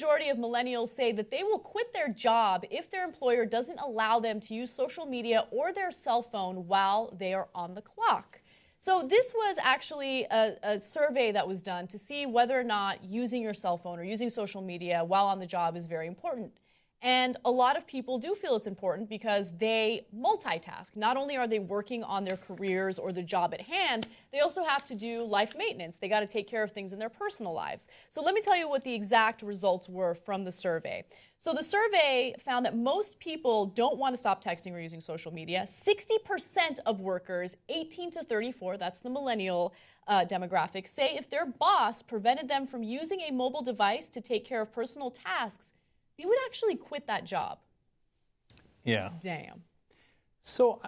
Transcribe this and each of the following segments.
majority of millennials say that they will quit their job if their employer doesn't allow them to use social media or their cell phone while they are on the clock. So this was actually a survey that was done to see whether or not using your cell phone or using social media while on the job is very important. And a lot of people do feel it's important because they multitask. Not only are they working on their careers or the job at hand, they also have to do life maintenance. They got to take care of things in their personal lives. So let me tell you what the exact results were from the survey. So the survey found that most people don't want to stop texting or using social media. 60% of workers, 18 to 34, that's the millennial demographic, say if their boss prevented them from using a mobile device to take care of personal tasks, they would actually quit that job. Yeah. Damn. So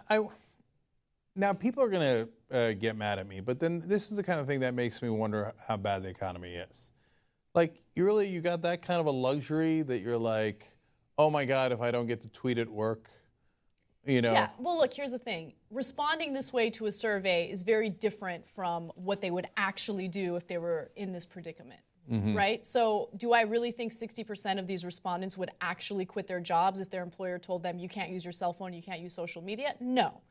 now people are going to get mad at me, but then this is the kind of thing that makes me wonder how bad the economy is. Like, you got that kind of a luxury that you're like, oh my God, if I don't get to tweet at work, you know. Yeah, well, look, here's the thing. Responding this way to a survey is very different from what they would actually do if they were in this predicament. Mm-hmm. Right? So do I really think 60% of these respondents would actually quit their jobs if their employer told them you can't use your cell phone, you can't use social media? No.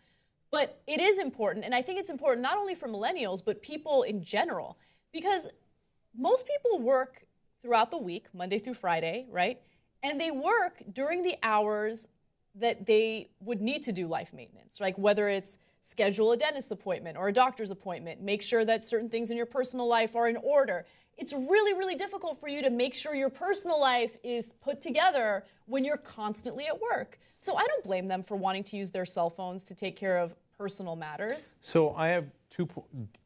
But it is important, and I think it's important not only for millennials, but people in general, because most people work throughout the week, Monday through Friday, right? And they work during the hours that they would need to do life maintenance, like whether it's schedule a dentist appointment or a doctor's appointment, make sure that certain things in your personal life are in order. It's really, really difficult for you to make sure your personal life is put together when you're constantly at work. So I don't blame them for wanting to use their cell phones to take care of personal matters. So I have two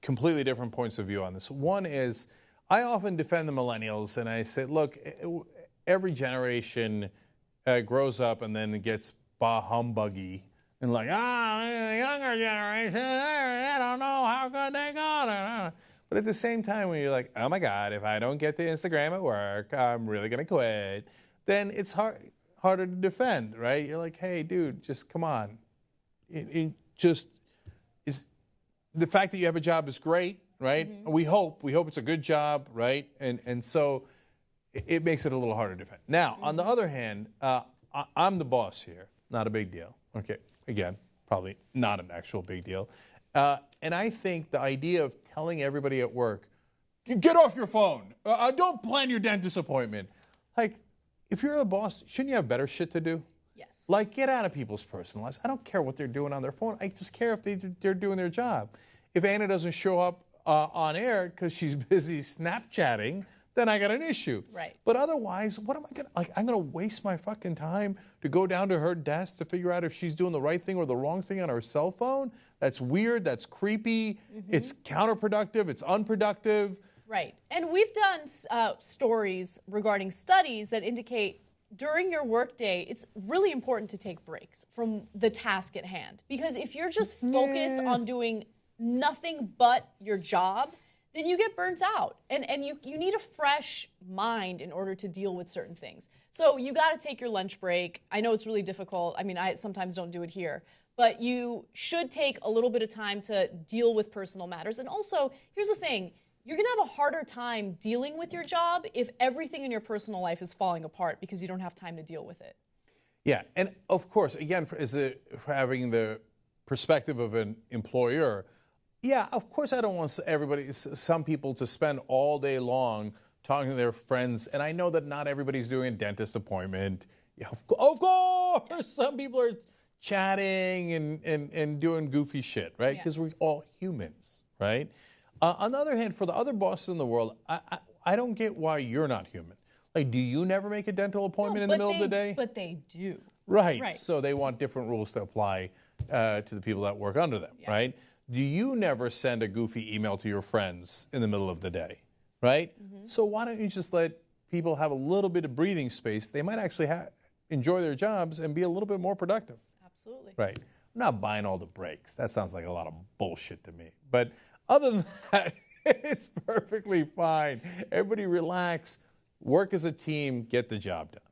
completely different points of view on this. One is I often defend the millennials, and I say, look, every generation grows up and then gets bah humbuggy and like, the younger generation, I don't know how good they got it. But at the same time, when you're like, oh my God, if I don't get to Instagram at work, I'm really going to quit, then it's harder to defend, right? You're like, hey, dude, just come on. The fact that you have a job is great, right? Mm-hmm. We hope it's a good job, right? And so it makes it a little harder to defend. Now, mm-hmm. on the other hand, I'm the boss here. Not a big deal. Okay, again, probably not an actual big deal. And I think the idea of telling everybody at work, get off your phone. Don't plan your dentist appointment. Like, if you're a boss, shouldn't you have better shit to do? Yes. Like, get out of people's personal lives. I don't care what they're doing on their phone. I just care if they're doing their job. If Anna doesn't show up on air because she's busy Snapchatting, then I got an issue. Right. But otherwise, what am I gonna, like, I'm gonna waste my fucking time to go down to her desk to figure out if she's doing the right thing or the wrong thing on her cell phone? That's weird, that's creepy, mm-hmm. It's counterproductive, it's unproductive. Right. And we've done stories regarding studies that indicate during your workday, it's really important to take breaks from the task at hand. Because if you're just focused on doing nothing but your job, then you get burnt out. And you need a fresh mind in order to deal with certain things. So you got to take your lunch break. I know it's really difficult. I mean, I sometimes don't do it here. But you should take a little bit of time to deal with personal matters. And also, here's the thing. You're going to have a harder time dealing with your job if everything in your personal life is falling apart because you don't have time to deal with it. Yeah, and of course, again, for having the perspective of an employer, yeah, of course I don't want some people to spend all day long talking to their friends, and I know that not everybody's doing a dentist appointment. Yeah, of course, some people are chatting and doing goofy shit, right? Because we're all humans, right? On the other hand, for the other bosses in the world, I don't get why you're not human. Like, do you never make a dental appointment in the middle of the day? But they do. Right. So they want different rules to apply to the people that work under them, right? Do you never send a goofy email to your friends in the middle of the day, right? Mm-hmm. So why don't you just let people have a little bit of breathing space? They might actually enjoy their jobs and be a little bit more productive. Absolutely. Right. I'm not buying all the breaks. That sounds like a lot of bullshit to me. But other than that, it's perfectly fine. Everybody relax, work as a team, get the job done.